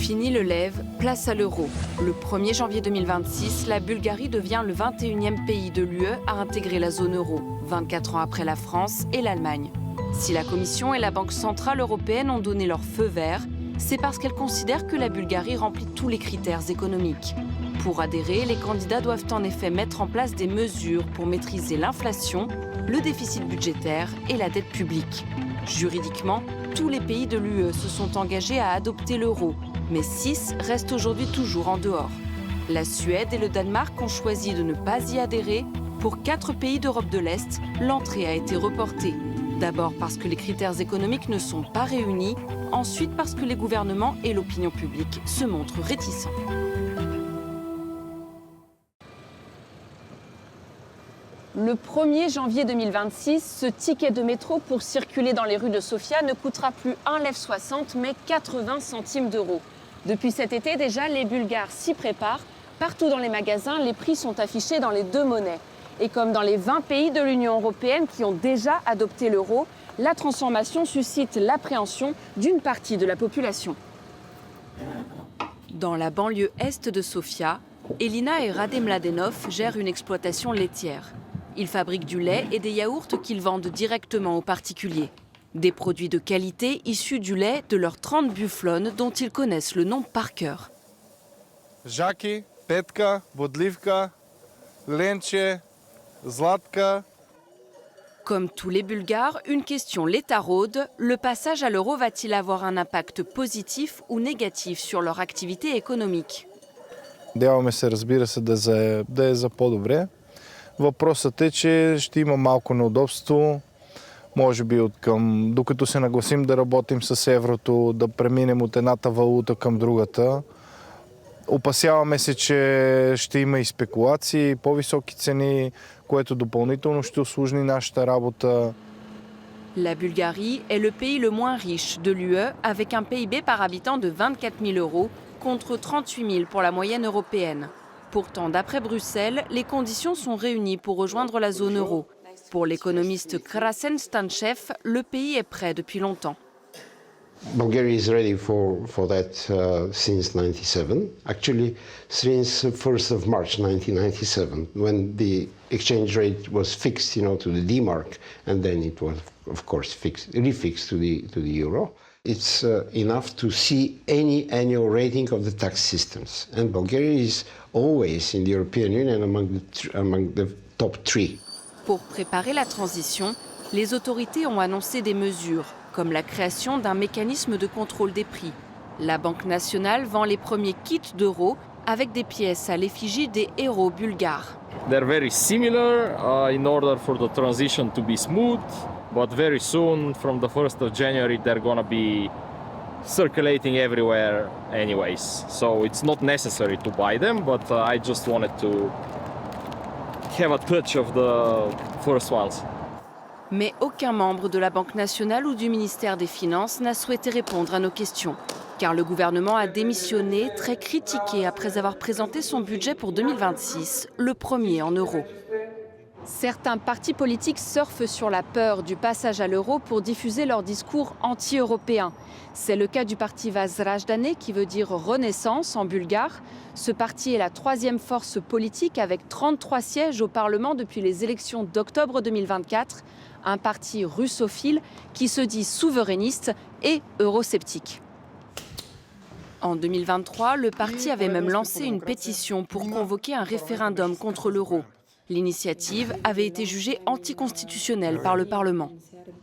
Fini le lève, place à l'euro. Le 1er janvier 2026, la Bulgarie devient le 21e pays de l'UE à intégrer la zone euro, 24 ans après la France et l'Allemagne. Si la Commission et la Banque centrale européenne ont donné leur feu vert, c'est parce qu'elles considèrent que la Bulgarie remplit tous les critères économiques. Pour adhérer, les candidats doivent en effet mettre en place des mesures pour maîtriser l'inflation, le déficit budgétaire et la dette publique. Juridiquement, tous les pays de l'UE se sont engagés à adopter l'euro, mais 6 restent aujourd'hui toujours en dehors. La Suède et le Danemark ont choisi de ne pas y adhérer. Pour 4 pays d'Europe de l'Est, l'entrée a été reportée. D'abord parce que les critères économiques ne sont pas réunis, ensuite parce que les gouvernements et l'opinion publique se montrent réticents. Le 1er janvier 2026, ce ticket de métro pour circuler dans les rues de Sofia ne coûtera plus 1,60 € mais 80 centimes d'euros. Depuis cet été déjà, les Bulgares s'y préparent. Partout dans les magasins, les prix sont affichés dans les 2 monnaies. Et comme dans les 20 pays de l'Union européenne qui ont déjà adopté l'euro, la transformation suscite l'appréhension d'une partie de la population. Dans la banlieue est de Sofia, Elina et Rade Mladenov gèrent une exploitation laitière. Ils fabriquent du lait et des yaourts qu'ils vendent directement aux particuliers. Des produits de qualité issus du lait de leurs 30 bufflones dont ils connaissent le nom par cœur. Jaki, Petka, Bodlivka, Lenche, Zlatka. Comme tous les Bulgares, une question les taraude. Le passage à l'euro va-t-il avoir un impact positif ou négatif sur leur activité économique? Надяваме се, разбира се, да е за по-добре. Въпросът е, че ще има малко неудобство. Може би докато се нагласим да работим с еврото, да преминем от едната валута към другата. Опасяваме се, че ще има и спекулации, по-високи цени, което допълнително ще усложни нашата работа. La Bulgarie est le pays le moins riche de l'UE avec un PIB par habitant de 24 000 € contre 38 000 pour la moyenne européenne. Pourtant, d'après Bruxelles, les conditions sont réunies pour rejoindre la zone euro. Pour l'économiste Krasen Stanchev, le pays est prêt depuis longtemps. Bulgaria is ready for that since 1997. Actually, since 1st of March 1997, when the exchange rate was fixed, to the D-mark, and then it was, of course, refixed to the euro. It's enough to see any annual rating of the tax systems. And Bulgaria is always in the European Union among the top 3. Pour préparer la transition, les autorités ont annoncé des mesures, comme la création d'un mécanisme de contrôle des prix. La Banque nationale vend les premiers kits d'euros avec des pièces à l'effigie des héros bulgares. They're very similar in order for the transition to be smooth, but very soon, from the 1st of January, they're going to be circulating everywhere anyways. So it's not necessary to buy them, but I just wanted to have a touch of the first ones. Mais aucun membre de la Banque nationale ou du ministère des Finances n'a souhaité répondre à nos questions. Car le gouvernement a démissionné, très critiqué après avoir présenté son budget pour 2026, le premier en euros. Certains partis politiques surfent sur la peur du passage à l'euro pour diffuser leur discours anti-européen. C'est le cas du parti Vazrajdane, qui veut dire Renaissance en bulgare. Ce parti est la 3e force politique avec 33 sièges au Parlement depuis les élections d'octobre 2024. Un parti russophile qui se dit souverainiste et eurosceptique. En 2023, le parti avait même lancé une pétition pour convoquer un référendum contre l'euro. L'initiative avait été jugée anticonstitutionnelle par le Parlement.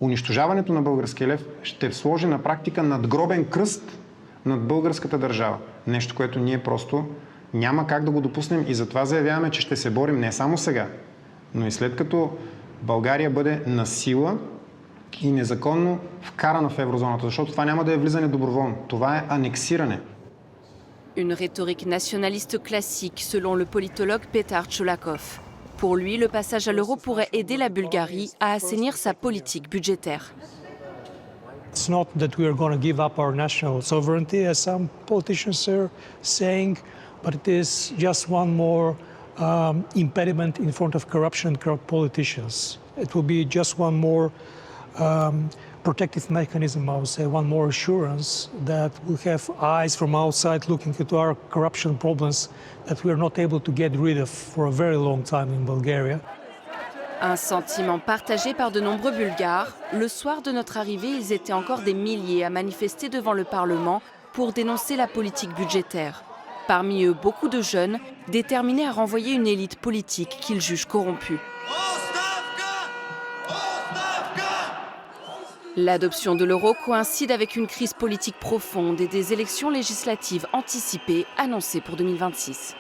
Унищожаването на българския лев ще сложи на практика надгробен кръст над българската държава. Нещо, което ние просто няма как да го допуснем и затова заявяваме, че ще се борим не само сега, но и след като България бъде насила и незаконно вкарана в еврозоната, защото това няма да е влизане доброволно. Това е анексиране. Une rhétorique nationaliste classique, selon le politologue Petar Cholakov. Pour lui, le passage à l'euro pourrait aider la Bulgarie à assainir sa politique budgétaire. It's not that we are going to give up our national sovereignty, as some politicians are saying, but it is just one more impediment in front of corruption and corrupt politicians. It will be just one more protective mechanism, I would say, one more assurance that we have eyes from outside looking into our corruption problems that we are not able to get rid of for a very long time in Bulgaria. Un sentiment partagé par de nombreux Bulgares. Le soir de notre arrivée, ils étaient encore des milliers à manifester devant le Parlement pour dénoncer la politique budgétaire. Parmi eux, beaucoup de jeunes déterminés à renvoyer une élite politique qu'ils jugent corrompue. L'adoption de l'euro coïncide avec une crise politique profonde et des élections législatives anticipées annoncées pour 2026.